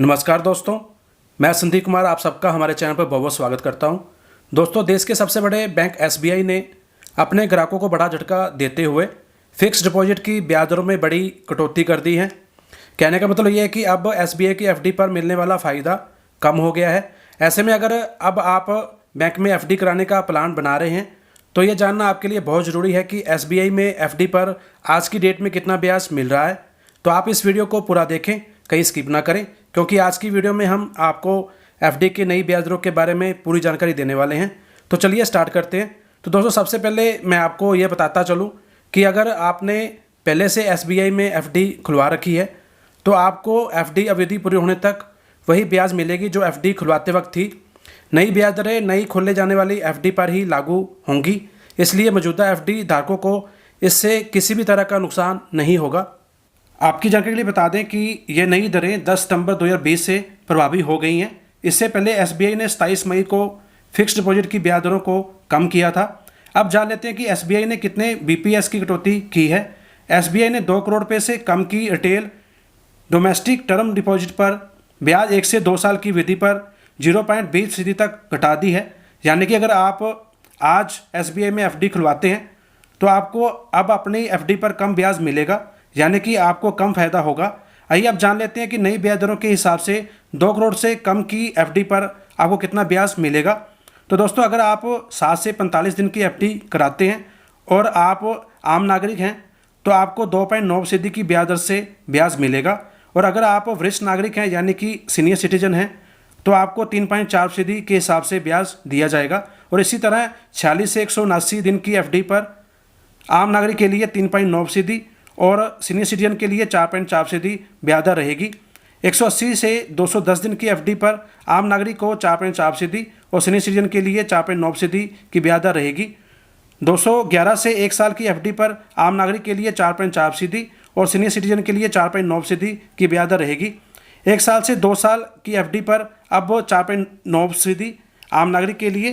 नमस्कार दोस्तों, मैं संदीप कुमार आप सबका हमारे चैनल पर बहुत बहुत स्वागत करता हूं। दोस्तों, देश के सबसे बड़े बैंक एसबीआई ने अपने ग्राहकों को बड़ा झटका देते हुए फिक्स डिपॉजिट की ब्याज दरों में बड़ी कटौती कर दी है। कहने का मतलब ये है कि अब एसबीआई की एफडी पर मिलने वाला फ़ायदा कम हो गया है। ऐसे में अगर अब आप बैंक में एफडी कराने का प्लान बना रहे हैं तो ये जानना आपके लिए बहुत ज़रूरी है कि एसबीआई में एफडी पर आज की डेट में कितना ब्याज मिल रहा है। तो आप इस वीडियो को पूरा देखें, कहीं स्किप ना करें, क्योंकि आज की वीडियो में हम आपको एफडी की नई ब्याज दरों के बारे में पूरी जानकारी देने वाले हैं। तो चलिए स्टार्ट करते हैं। तो दोस्तों, सबसे पहले मैं आपको ये बताता चलूँ कि अगर आपने पहले से एसबीआई में एफडी खुलवा रखी है तो आपको एफडी अवधि पूरी होने तक वही ब्याज मिलेगी जो एफडी खुलवाते वक्त थी। नई ब्याज दरें नई खोले जाने वाली एफडी पर ही लागू होंगी, इसलिए मौजूदा एफडी धारकों को इससे किसी भी तरह का नुकसान नहीं होगा। आपकी जानकारी के लिए बता दें कि ये नई दरें 10 सितंबर 2020 से प्रभावी हो गई हैं। इससे पहले एसबीआई ने 27 मई को फिक्स डिपॉजिट की ब्याज दरों को कम किया था। अब जान लेते हैं कि एसबीआई ने कितने बीपीएस की कटौती की है। एसबीआई ने 2 करोड़ रुपये से कम की रिटेल डोमेस्टिक टर्म डिपॉजिट पर ब्याज 1 से 2 साल की अवधि पर 0.20% तक घटा दी है। यानी कि अगर आप आज एसबीआई में एफडी खुलवाते हैं तो आपको अब अपनी एफडी पर कम ब्याज मिलेगा, यानी कि आपको कम फायदा होगा। आइए अब जान लेते हैं कि नई ब्याज दरों के हिसाब से 2 करोड़ से कम की एफडी पर आपको कितना ब्याज मिलेगा। तो दोस्तों, अगर आप 7 से 45 दिन की एफडी कराते हैं और आप आम नागरिक हैं तो आपको 2.9% की ब्याज दर से ब्याज मिलेगा, और अगर आप वरिष्ठ नागरिक हैं यानी कि सीनियर सिटीजन हैं तो आपको 3.4% के हिसाब से ब्याज दिया जाएगा। और इसी तरह 46 से 179 दिन की एफडी पर आम नागरिक के लिए 3.9% और सीनियर सिटीजन के लिए 4.4% ब्याज दर रहेगी। 180 से 210 दिन की एफडी पर आम नागरिक को 4.4% और सीनियर सिटीजन के लिए 4.9% की ब्याज दर रहेगी। 211 से 1 साल की एफडी पर आम नागरिक के लिए 4.4% और सीनियर सिटीजन के लिए 4.9% की ब्याज दर रहेगी। 1 साल से 2 साल की एफडी पर अब 4.9% आम नागरिक के लिए,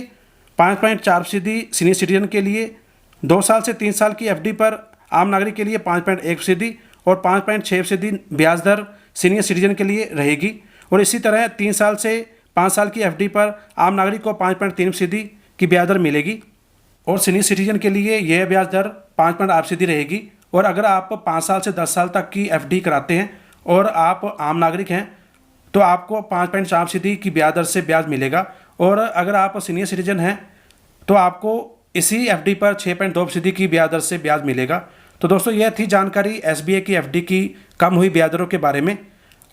5.4% सीनियर सिटीजन के लिए। 2 साल से 3 साल की एफडी पर आम नागरिक के लिए 5.1% और 5.6% ब्याज दर सीनियर सिटीजन के लिए रहेगी। और इसी तरह 3 साल से 5 साल की एफडी पर आम नागरिक को 5.3% की ब्याज दर मिलेगी और सीनियर सिटीजन के लिए यह ब्याज दर 5.8% रहेगी। और अगर आप 5 साल से 10 साल तक की एफडी कराते हैं और आप आम नागरिक हैं तो आपको 5.4% की ब्याज दर से ब्याज मिलेगा, और अगर आप सीनियर सिटीजन हैं तो आपको इसी एफडी पर 6.2% की ब्याज दर से ब्याज मिलेगा। तो दोस्तों, यह थी जानकारी एसबीआई की एफडी की कम हुई ब्याज दरों के बारे में।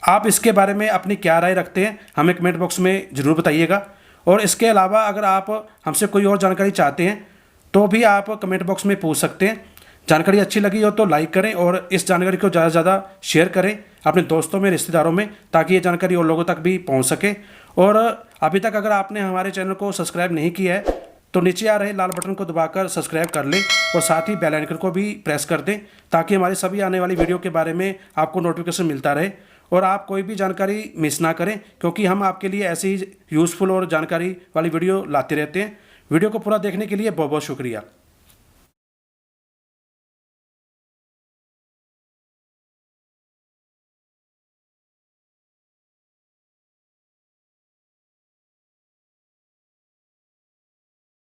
आप इसके बारे में अपनी क्या राय रखते हैं हमें कमेंट बॉक्स में ज़रूर बताइएगा। और इसके अलावा अगर आप हमसे कोई और जानकारी चाहते हैं तो भी आप कमेंट बॉक्स में पूछ सकते हैं। जानकारी अच्छी लगी हो तो लाइक करें और इस जानकारी को ज़्यादा से ज़्यादा शेयर करें अपने दोस्तों में, रिश्तेदारों में, ताकि ये जानकारी और लोगों तक भी पहुँच सके। और अभी तक अगर आपने हमारे चैनल को सब्सक्राइब नहीं किया है तो नीचे आ रहे लाल बटन को दबाकर सब्सक्राइब कर लें और साथ ही बेल आइकन को भी प्रेस कर दें, ताकि हमारी सभी आने वाली वीडियो के बारे में आपको नोटिफिकेशन मिलता रहे और आप कोई भी जानकारी मिस ना करें, क्योंकि हम आपके लिए ऐसी ही यूज़फुल और जानकारी वाली वीडियो लाते रहते हैं। वीडियो को पूरा देखने के लिए बहुत बहुत शुक्रिया।